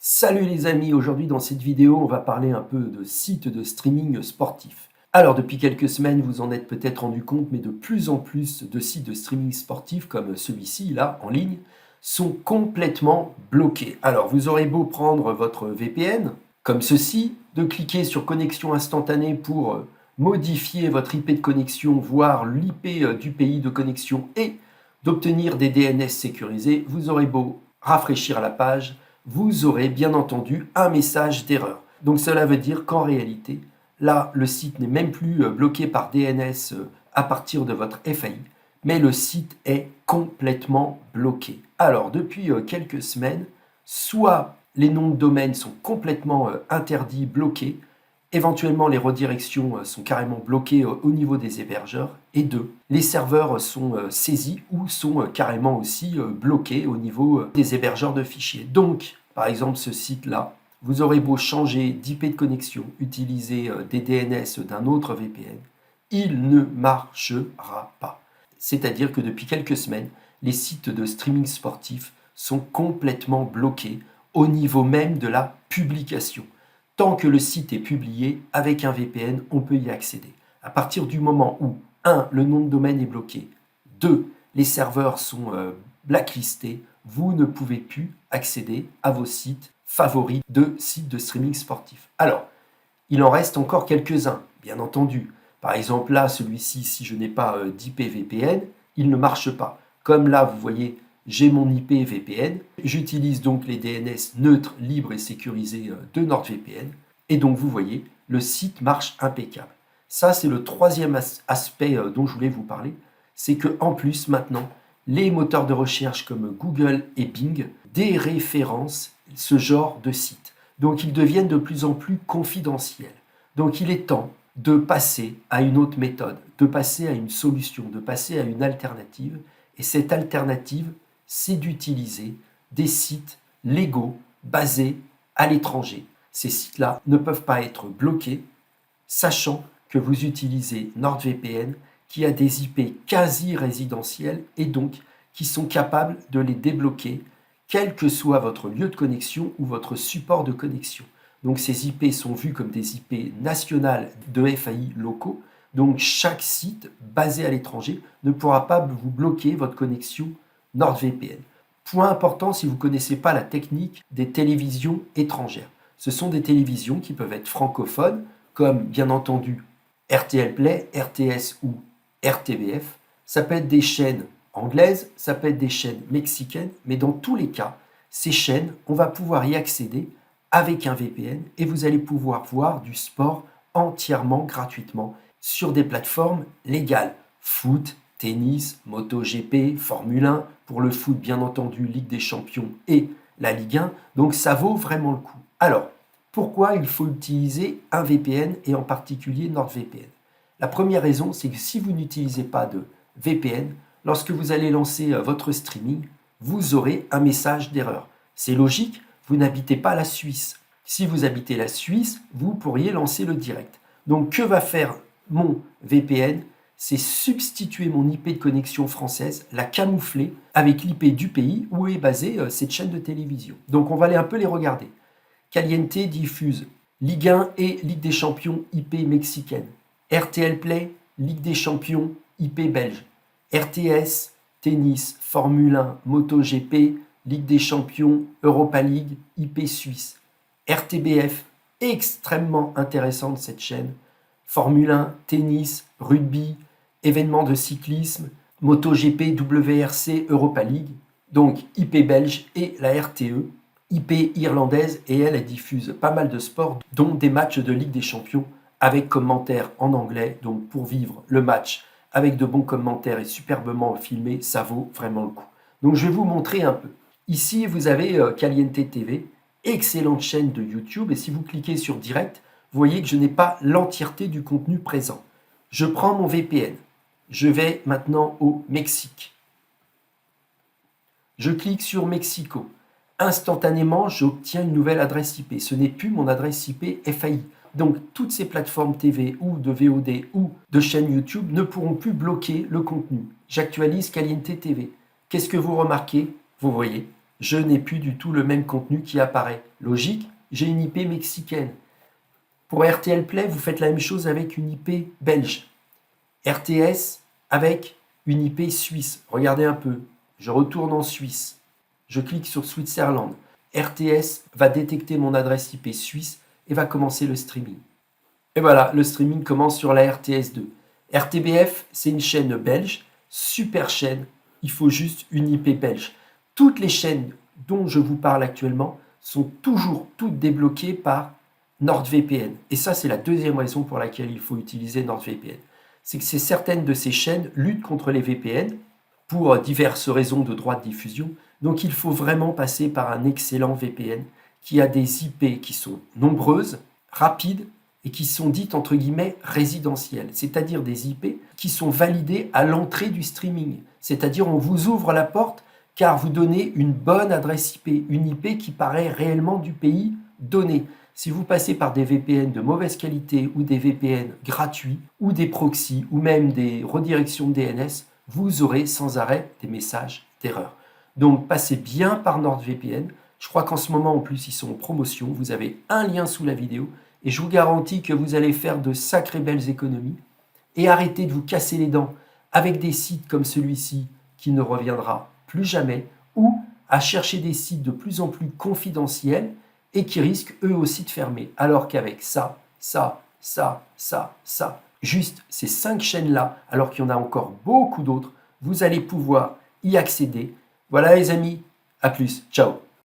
Salut les amis, aujourd'hui dans cette vidéo, on va parler un peu de sites de streaming sportif. Alors depuis quelques semaines, vous en êtes peut-être rendu compte, mais de plus en plus de sites de streaming sportif comme celui-ci, là, en ligne, sont complètement bloqués. Alors vous aurez beau prendre votre VPN, comme ceci, de cliquer sur connexion instantanée pour modifier votre IP de connexion, voire l'IP du pays de connexion et d'obtenir des DNS sécurisés, vous aurez beau rafraîchir la page, vous aurez bien entendu un message d'erreur. Donc cela veut dire qu'en réalité, là, le site n'est même plus bloqué par DNS à partir de votre FAI, mais le site est complètement bloqué. Alors, depuis quelques semaines, soit les noms de domaine sont complètement interdits, bloqués, éventuellement les redirections sont carrément bloquées au niveau des hébergeurs, et deux, les serveurs sont saisis ou sont carrément aussi bloqués au niveau des hébergeurs de fichiers. Donc, par exemple, ce site-là, vous aurez beau changer d'IP de connexion, utiliser des DNS d'un autre VPN, il ne marchera pas. C'est-à-dire que depuis quelques semaines, les sites de streaming sportif sont complètement bloqués au niveau même de la publication. Tant que le site est publié, avec un VPN, on peut y accéder. À partir du moment où 1. Le nom de domaine est bloqué, 2. Les serveurs sont blacklistés, vous ne pouvez plus accéder à vos sites favoris de sites de streaming sportif. Alors, il en reste encore quelques-uns, bien entendu. Par exemple, là, celui-ci, si je n'ai pas d'IP VPN, il ne marche pas. Comme là, vous voyez, j'ai mon IP VPN. J'utilise donc les DNS neutres, libres et sécurisés de NordVPN. Et donc, vous voyez, le site marche impeccable. Ça, c'est le troisième aspect dont je voulais vous parler. C'est qu'en plus, maintenant, les moteurs de recherche comme Google et Bing déréférencent ce genre de site. Donc, ils deviennent de plus en plus confidentiels. Donc, il est temps de passer à une autre méthode, de passer à une solution, de passer à une alternative. Et cette alternative, c'est d'utiliser des sites légaux basés à l'étranger. Ces sites-là ne peuvent pas être bloqués, sachant que vous utilisez NordVPN qui a des IP quasi résidentiels et donc qui sont capables de les débloquer quel que soit votre lieu de connexion ou votre support de connexion. Donc ces IP sont vus comme des IP nationales de FAI locaux. Donc chaque site basé à l'étranger ne pourra pas vous bloquer votre connexion NordVPN. Point important si vous ne connaissez pas la technique des télévisions étrangères. Ce sont des télévisions qui peuvent être francophones, comme bien entendu RTL Play, RTS ou RTBF. Ça peut être des chaînes anglaises, ça peut être des chaînes mexicaines, mais dans tous les cas, ces chaînes, on va pouvoir y accéder avec un VPN et vous allez pouvoir voir du sport entièrement gratuitement sur des plateformes légales. Foot, tennis, MotoGP, Formule 1, pour le foot bien entendu, Ligue des Champions et la Ligue 1, donc ça vaut vraiment le coup. Alors, pourquoi il faut utiliser un VPN et en particulier NordVPN? La première raison, c'est que si vous n'utilisez pas de VPN, lorsque vous allez lancer votre streaming, vous aurez un message d'erreur. C'est logique, vous n'habitez pas la Suisse. Si vous habitez la Suisse, vous pourriez lancer le direct. Donc que va faire mon VPN? C'est substituer mon IP de connexion française, la camoufler avec l'IP du pays où est basée cette chaîne de télévision. Donc on va aller un peu les regarder. Caliente diffuse Ligue 1 et Ligue des Champions IP mexicaine. RTL Play, Ligue des Champions IP belge. RTS, tennis, Formule 1, MotoGP, Ligue des Champions, Europa League, IP suisse. RTBF, extrêmement intéressante cette chaîne. Formule 1, tennis, rugby, événements de cyclisme, MotoGP, WRC, Europa League. Donc IP belge et la RTE, IP irlandaise, et elle diffuse pas mal de sports, dont des matchs de Ligue des Champions avec commentaires en anglais. Donc pour vivre le match avec de bons commentaires et superbement filmés, ça vaut vraiment le coup. Donc je vais vous montrer un peu. Ici, vous avez Caliente TV, excellente chaîne de YouTube, et si vous cliquez sur Direct, vous voyez que je n'ai pas l'entièreté du contenu présent. Je prends mon VPN. Je vais maintenant au Mexique. Je clique sur Mexico. Instantanément, j'obtiens une nouvelle adresse IP. Ce n'est plus mon adresse IP FAI. Donc, toutes ces plateformes TV ou de VOD ou de chaînes YouTube ne pourront plus bloquer le contenu. J'actualise Caliente TV. Qu'est-ce que vous remarquez? Vous voyez, je n'ai plus du tout le même contenu qui apparaît. Logique, j'ai une IP mexicaine. Pour RTL Play, vous faites la même chose avec une IP belge. RTS avec une IP suisse. Regardez un peu. Je retourne en Suisse. Je clique sur Switzerland. RTS va détecter mon adresse IP suisse et va commencer le streaming. Et voilà, le streaming commence sur la RTS2. RTBF, c'est une chaîne belge, super chaîne. Il faut juste une IP belge. Toutes les chaînes dont je vous parle actuellement sont toujours toutes débloquées par NordVPN. Et ça, c'est la deuxième raison pour laquelle il faut utiliser NordVPN. C'est que certaines de ces chaînes luttent contre les VPN pour diverses raisons de droit de diffusion. Donc il faut vraiment passer par un excellent VPN qui a des IP qui sont nombreuses, rapides et qui sont dites entre guillemets résidentielles, c'est-à-dire des IP qui sont validées à l'entrée du streaming. C'est-à-dire on vous ouvre la porte car vous donnez une bonne adresse IP, une IP qui paraît réellement du pays donné. Si vous passez par des VPN de mauvaise qualité ou des VPN gratuits ou des proxys ou même des redirections de DNS, vous aurez sans arrêt des messages d'erreur. Donc passez bien par NordVPN. Je crois qu'en ce moment en plus ils sont en promotion. Vous avez un lien sous la vidéo et je vous garantis que vous allez faire de sacrées belles économies et arrêtez de vous casser les dents avec des sites comme celui-ci qui ne reviendra plus jamais ou à chercher des sites de plus en plus confidentiels et qui risquent eux aussi de fermer. Alors qu'avec ça, juste ces 5 chaînes-là, alors qu'il y en a encore beaucoup d'autres, vous allez pouvoir y accéder. Voilà les amis, à plus, ciao.